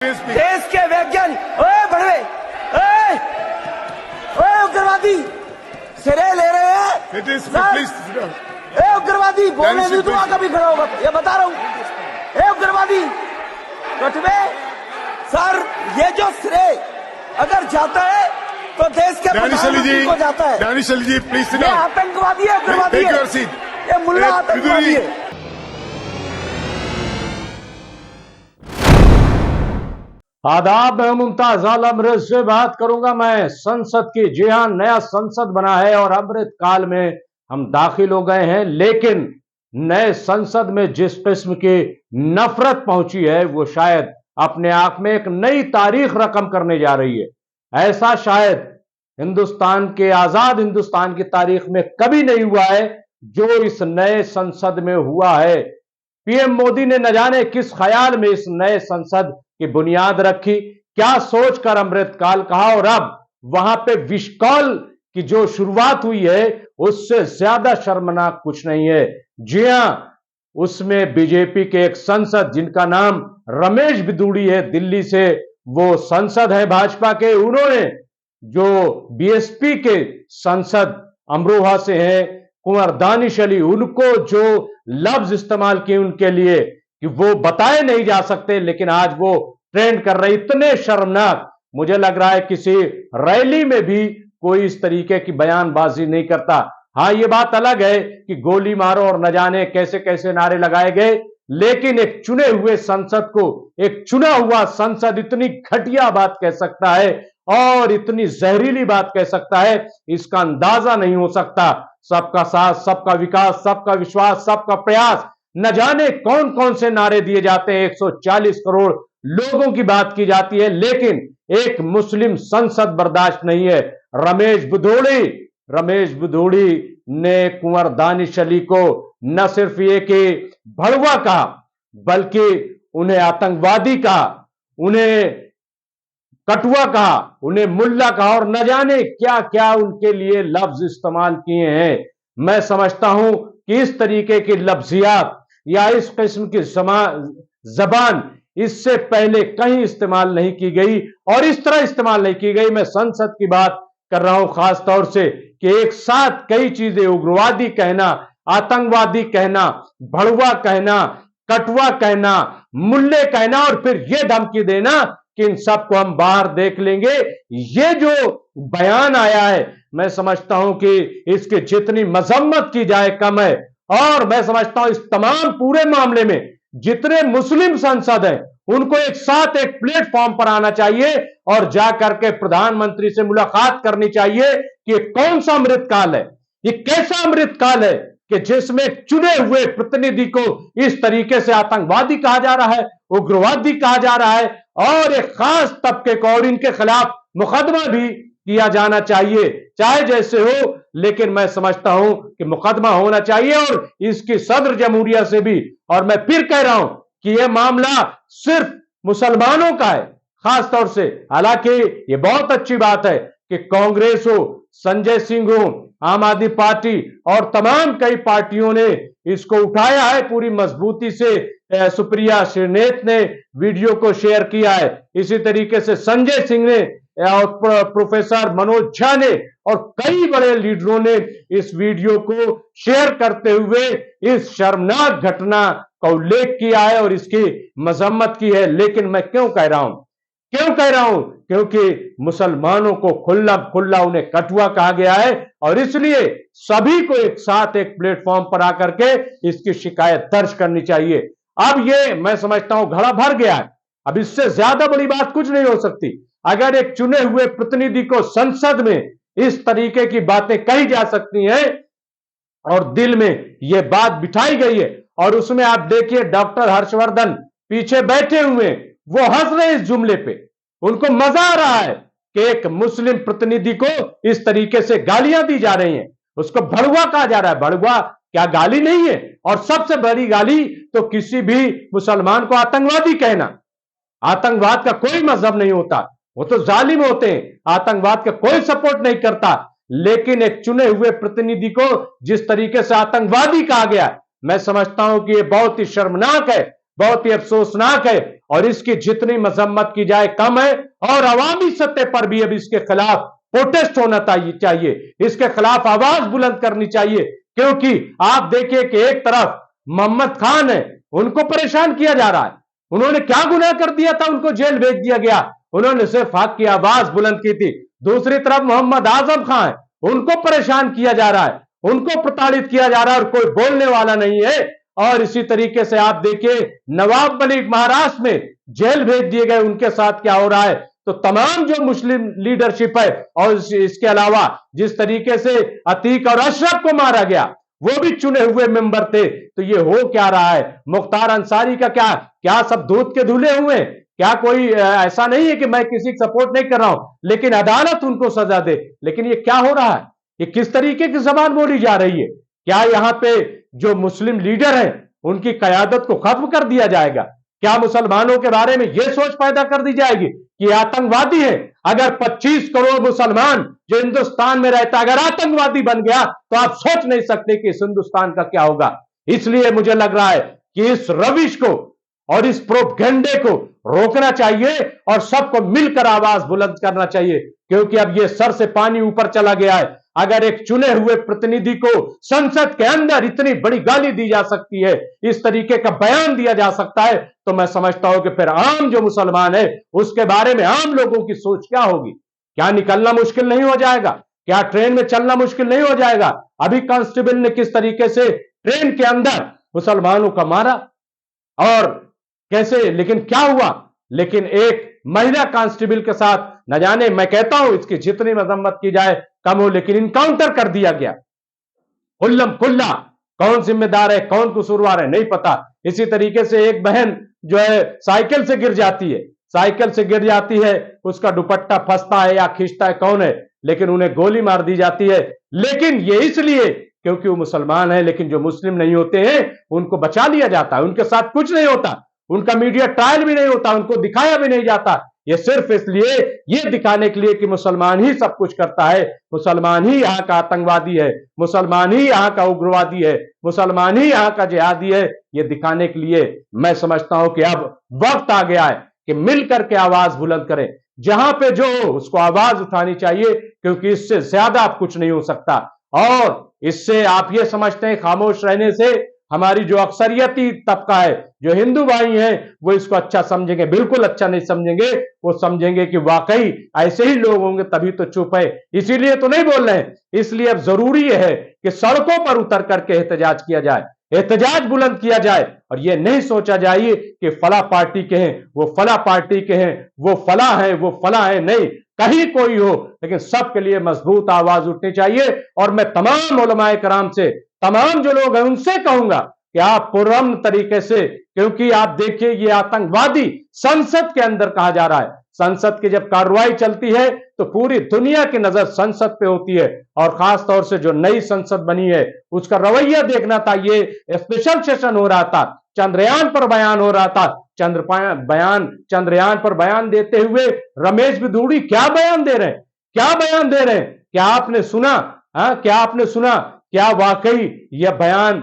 देश के वैज्ञानिक ओए बड़वे ओए ओए उग्रवादी सिरे ले रहे हैं। ए उग्रवादी बोलने नहीं दूंगा कभी खड़ा होगा, ये बता रहा हूँ। ए उग्रवादी कटवे सर, ये जो सिरे अगर जाता है तो देश के प्रधानमंत्री को जाता है। जी प्लीज, ये आतंकवादी है, उग्रवादी है, ये मुल्ला आतंकवादी है। आदाब, मैं मुमताज आलम रिज से बात करूंगा मैं संसद की। जी हां, नया संसद बना है और अमृत काल में हम दाखिल हो गए हैं, लेकिन नए संसद में जिस किस्म की नफरत पहुंची है वो शायद अपने आप में एक नई तारीख रकम करने जा रही है। ऐसा शायद हिंदुस्तान के, आजाद हिंदुस्तान की तारीख में कभी नहीं हुआ है जो इस नए संसद में हुआ है। पीएम मोदी ने न जाने किस ख्याल में इस नए संसद की बुनियाद रखी, क्या सोचकर अमृतकाल कहा, और अब वहां पे विशकाल की जो शुरुआत हुई है उससे ज्यादा शर्मनाक कुछ नहीं है। जी हां, उसमें बीजेपी के एक सांसद जिनका नाम रमेश बिधूड़ी है, दिल्ली से वो सांसद है भाजपा के, उन्होंने जो बीएसपी के सांसद अमरोहा से हैं कुंवर दानिश अली, उनको जो लफ्ज इस्तेमाल किए उनके लिए कि वो बताए नहीं जा सकते, लेकिन आज वो ट्रेंड कर रहे, इतने शर्मनाक। मुझे लग रहा है किसी रैली में भी कोई इस तरीके की बयानबाजी नहीं करता। हाँ, ये बात अलग है कि गोली मारो और न जाने कैसे कैसे नारे लगाए गए, लेकिन एक चुने हुए संसद को, एक चुना हुआ संसद इतनी घटिया बात कह सकता है और इतनी जहरीली बात कह सकता है, इसका अंदाजा नहीं हो सकता। सबका साथ, सबका विकास, सबका विश्वास, सबका प्रयास, न जाने कौन कौन से नारे दिए जाते हैं, 140 करोड़ लोगों की बात की जाती है, लेकिन एक मुस्लिम संसद बर्दाश्त नहीं है। रमेश बिधूड़ी ने कुंवर दानिश अली को न सिर्फ ये कि भड़वा कहा, बल्कि उन्हें आतंकवादी कहा, उन्हें कटुआ कहा, उन्हें मुल्ला कहा और न जाने क्या क्या उनके लिए लफ्ज इस्तेमाल किए हैं। मैं समझता हूं कि इस तरीके की लफ्जियात या इस किस्म की जबान इससे पहले कहीं इस्तेमाल नहीं की गई और इस तरह इस्तेमाल नहीं की गई। मैं संसद की बात कर रहा हूं खास तौर से कि एक साथ कई चीजें, उग्रवादी कहना, आतंकवादी कहना, भड़वा कहना, कटुआ कहना, मुल्ले कहना और फिर यह धमकी देना कि इन सबको हम बाहर देख लेंगे। ये जो बयान आया है, मैं समझता हूं कि इसकी जितनी मजम्मत की जाए कम है। और मैं समझता हूं इस तमाम पूरे मामले में जितने मुस्लिम सांसद हैं उनको एक साथ एक प्लेटफॉर्म पर आना चाहिए और जाकर के प्रधानमंत्री से मुलाकात करनी चाहिए कि कौन सा अमृतकाल है, ये कैसा अमृतकाल है कि जिसमें चुने हुए प्रतिनिधि को इस तरीके से आतंकवादी कहा जा रहा है, उग्रवादी कहा जा रहा है और एक खास तबके को और इनके खिलाफ मुकदमा भी किया जाना चाहिए, चाहे जैसे हो, लेकिन मैं समझता हूं कि मुकदमा होना चाहिए और इसकी सदर जमहूरिया से भी। और मैं फिर कह रहा हूं कि यह मामला सिर्फ मुसलमानों का है खास तौर से। हालांकि यह बहुत अच्छी बात है कि कांग्रेस हो, संजय सिंह हो, आम आदमी पार्टी और तमाम कई पार्टियों ने इसको उठाया है पूरी मजबूती से। सुप्रिया श्रीनेत ने वीडियो को शेयर किया है, इसी तरीके से संजय सिंह ने और प्रोफेसर मनोज झा ने और कई बड़े लीडरों ने इस वीडियो को शेयर करते हुए इस शर्मनाक घटना का उल्लेख किया है और इसकी मजम्मत की है। लेकिन मैं क्यों कह रहा हूं? क्योंकि मुसलमानों को खुल्ला खुल्ला उन्हें कटुआ कहा गया है और इसलिए सभी को एक साथ एक प्लेटफॉर्म पर आकर के इसकी शिकायत दर्ज करनी चाहिए। अब ये मैं समझता हूं घड़ा भर गया है, अब इससे ज्यादा बड़ी बात कुछ नहीं हो सकती। अगर एक चुने हुए प्रतिनिधि को संसद में इस तरीके की बातें कही जा सकती हैं और दिल में यह बात बिठाई गई है, और उसमें आप देखिए डॉक्टर हर्षवर्धन पीछे बैठे हुए, वो हंस रहे इस जुमले पे, उनको मजा आ रहा है कि एक मुस्लिम प्रतिनिधि को इस तरीके से गालियां दी जा रही हैं, उसको भड़वा कहा जा रहा है। भड़वा क्या गाली नहीं है? और सबसे बड़ी गाली तो किसी भी मुसलमान को आतंकवादी कहना। आतंकवाद का कोई मजहब नहीं होता, वो तो जालिम होते हैं, आतंकवाद का कोई सपोर्ट नहीं करता, लेकिन एक चुने हुए प्रतिनिधि को जिस तरीके से आतंकवादी कहा गया, मैं समझता हूं कि यह बहुत ही शर्मनाक है। बहुत ही अफसोसनाक है और इसकी जितनी मजम्मत की जाए कम है। और अवामी सतह पर भी अब इसके खिलाफ प्रोटेस्ट होना चाहिए, इसके खिलाफ आवाज बुलंद करनी चाहिए। क्योंकि आप देखिए कि एक तरफ मोहम्मद खान है, उनको परेशान किया जा रहा है। उन्होंने क्या गुनाह कर दिया था, उनको जेल भेज दिया गया, उन्होंने सिर्फ हक की आवाज बुलंद की थी। दूसरी तरफ मोहम्मद आजम खान है, उनको परेशान किया जा रहा है, उनको प्रताड़ित किया जा रहा है और कोई बोलने वाला नहीं है। और इसी तरीके से आप देखिए नवाब मलिक महाराष्ट्र में जेल भेज दिए गए, उनके साथ क्या हो रहा है। तो तमाम जो मुस्लिम लीडरशिप है और इसके अलावा जिस तरीके से अतीक और अशरफ को मारा गया, वो भी चुने हुए मेंबर थे। तो ये हो क्या रहा है, मुख्तार अंसारी का क्या सब दूध के धुले हुए? क्या कोई ऐसा नहीं है कि मैं किसी का सपोर्ट नहीं कर रहा हूं, लेकिन अदालत उनको सजा दे। लेकिन ये क्या हो रहा है, ये किस तरीके की जबान बोली जा रही है? क्या यहां पे जो मुस्लिम लीडर हैं उनकी कयादत को खत्म कर दिया जाएगा? क्या मुसलमानों के बारे में यह सोच पैदा कर दी जाएगी कि आतंकवादी है? अगर 25 करोड़ मुसलमान जो हिंदुस्तान में रहता अगर आतंकवादी बन गया तो आप सोच नहीं सकते कि इस हिंदुस्तान का क्या होगा। इसलिए मुझे लग रहा है कि इस रविश को और इस प्रोपगेंडे को रोकना चाहिए और सबको मिलकर आवाज बुलंद करना चाहिए। क्योंकि अब ये सर से पानी ऊपर चला गया है। अगर एक चुने हुए प्रतिनिधि को संसद के अंदर इतनी बड़ी गाली दी जा सकती है, इस तरीके का बयान दिया जा सकता है, तो मैं समझता हूं कि फिर आम जो मुसलमान है उसके बारे में आम लोगों की सोच क्या होगी। क्या निकलना मुश्किल नहीं हो जाएगा? क्या ट्रेन में चलना मुश्किल नहीं हो जाएगा? अभी कांस्टेबल ने किस तरीके से ट्रेन के अंदर मुसलमानों का मारा और कैसे, लेकिन क्या हुआ? लेकिन एक महिला कांस्टेबल के साथ न जाने, मैं कहता हूं इसकी जितनी मजम्मत की जाए कम हो, लेकिन इनकाउंटर कर दिया गया खुल्लम खुल्ला। कौन जिम्मेदार है, कौन कसूरवार है, नहीं पता। इसी तरीके से एक बहन जो है साइकिल से गिर जाती है, साइकिल से गिर जाती है, उसका दुपट्टा फंसता है या खींचता है कौन है, लेकिन उन्हें गोली मार दी जाती है। लेकिन ये इसलिए क्योंकि वो मुसलमान है। लेकिन जो मुस्लिम नहीं होते हैं उनको बचा लिया जाता है, उनके साथ कुछ नहीं होता, उनका मीडिया ट्रायल भी नहीं होता, उनको दिखाया भी नहीं जाता। ये सिर्फ इसलिए, ये दिखाने के लिए कि मुसलमान ही सब कुछ करता है, मुसलमान ही यहाँ का आतंकवादी है, मुसलमान ही यहाँ का उग्रवादी है, मुसलमान ही यहाँ का जिहादी है। ये दिखाने के लिए मैं समझता हूं कि अब वक्त आ गया है कि मिलकर के आवाज बुलंद करें। जहां पे जो हो उसको आवाज उठानी चाहिए, क्योंकि इससे ज्यादा अब कुछ नहीं हो सकता। और इससे आप ये समझते हैं खामोश रहने से हमारी जो अक्सरियती तबका है, जो हिंदू भाई हैं, वो इसको अच्छा समझेंगे? बिल्कुल अच्छा नहीं समझेंगे। वो समझेंगे कि वाकई ऐसे ही लोग होंगे तभी तो चुप है, इसीलिए तो नहीं बोल रहे हैं। इसलिए अब जरूरी है कि सड़कों पर उतर करके एहतजाज किया जाए, एहतजाज बुलंद किया जाए। और यह नहीं सोचा जाए कि फला पार्टी के हैं, वो फला पार्टी के हैं, वो फला है, वो फला है, नहीं, कहीं कोई हो, लेकिन सबके लिए मजबूत आवाज उठनी चाहिए। और मैं तमाम उलमाए कराम से, तमाम जो लोग हैं उनसे कहूंगा कि आप पुरअमन तरीके से, क्योंकि आप देखिए ये आतंकवादी संसद के अंदर कहा जा रहा है। संसद की जब कार्रवाई चलती है तो पूरी दुनिया की नजर संसद पे होती है, और खास तौर से जो नई संसद बनी है उसका रवैया देखना था। ये स्पेशल सेशन हो रहा था, चंद्रयान पर बयान हो रहा था। चंद्रयान पर बयान देते हुए रमेश बिधूड़ी क्या बयान दे रहे हैं, क्या बयान दे रहे हैं? क्या आपने सुना? क्या आपने सुना? क्या वाकई यह बयान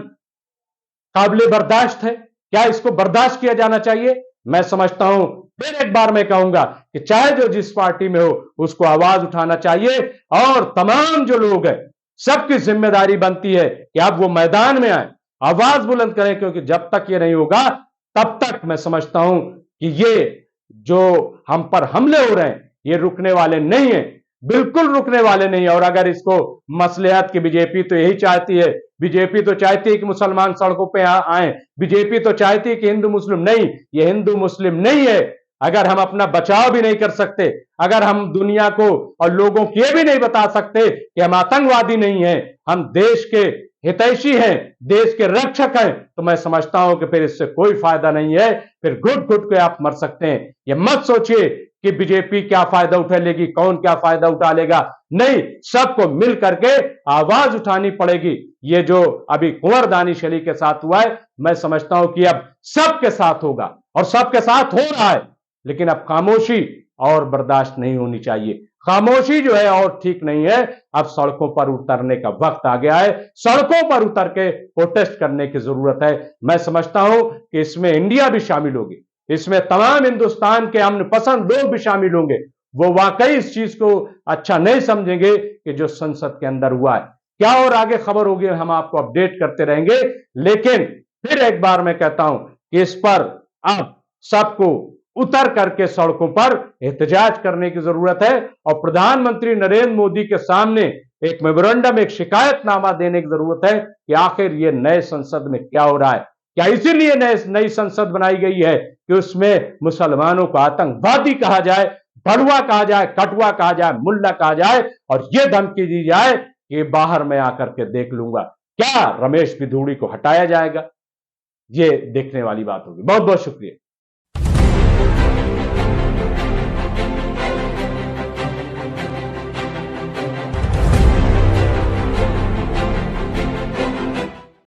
काबिल बर्दाश्त है? क्या इसको बर्दाश्त किया जाना चाहिए? मैं समझता हूं, फिर एक बार मैं कहूंगा कि चाहे जो जिस पार्टी में हो उसको आवाज उठाना चाहिए। और तमाम जो लोग हैं सबकी जिम्मेदारी बनती है कि अब वो मैदान में आए, आवाज बुलंद करें। क्योंकि जब तक ये नहीं होगा तब तक मैं समझता हूं कि ये जो हम पर हमले हो रहे हैं ये रुकने वाले नहीं है, बिल्कुल रुकने वाले नहीं है। और अगर इसको मसलहत की, बीजेपी तो यही चाहती है, बीजेपी तो चाहती है कि मुसलमान सड़कों पे आए, बीजेपी तो चाहती है कि हिंदू मुस्लिम, नहीं, ये हिंदू मुस्लिम नहीं है। अगर हम अपना बचाव भी नहीं कर सकते, अगर हम दुनिया को और लोगों को ये भी नहीं बता सकते कि हम आतंकवादी नहीं हैं, हम देश के हितैषी हैं, देश के रक्षक हैं, तो मैं समझता हूं कि फिर इससे कोई फायदा नहीं है। फिर घुट घुट के आप मर सकते हैं। ये मत सोचिए कि बीजेपी क्या फायदा उठा लेगी, कौन क्या फायदा उठा लेगा, नहीं, सबको मिल करके आवाज उठानी पड़ेगी। ये जो अभी कुंवर दानिश अली के साथ हुआ है, मैं समझता हूं कि अब सबके साथ होगा और सबके साथ हो रहा है। लेकिन अब खामोशी और बर्दाश्त नहीं होनी चाहिए, खामोशी जो है और ठीक नहीं है। अब सड़कों पर उतरने का वक्त आ गया है, सड़कों पर उतर के प्रोटेस्ट करने की जरूरत है। मैं समझता हूं कि इसमें इंडिया भी शामिल होगी, इसमें तमाम हिंदुस्तान के अमन पसंद लोग भी शामिल होंगे। वो वाकई इस चीज को अच्छा नहीं समझेंगे कि जो संसद के अंदर हुआ है। क्या और आगे खबर होगी हम आपको अपडेट करते रहेंगे, लेकिन फिर एक बार मैं कहता हूं कि इस पर अब सबको उतर करके सड़कों पर एहतजाज करने की जरूरत है और प्रधानमंत्री नरेंद्र मोदी के सामने एक मेमोरेंडम, एक शिकायतनामा देने की जरूरत है कि आखिर ये नए संसद में क्या हो रहा है। क्या इसीलिए नई संसद बनाई गई है कि उसमें मुसलमानों को आतंकवादी कहा जाए, भड़ुआ कहा जाए, कटुआ कहा जाए, मुल्ला कहा जाए और यह धमकी दी जाए कि बाहर मैं आकर के देख लूंगा। क्या रमेश पिधूड़ी को हटाया जाएगा? ये देखने वाली बात होगी। बहुत बहुत शुक्रिया।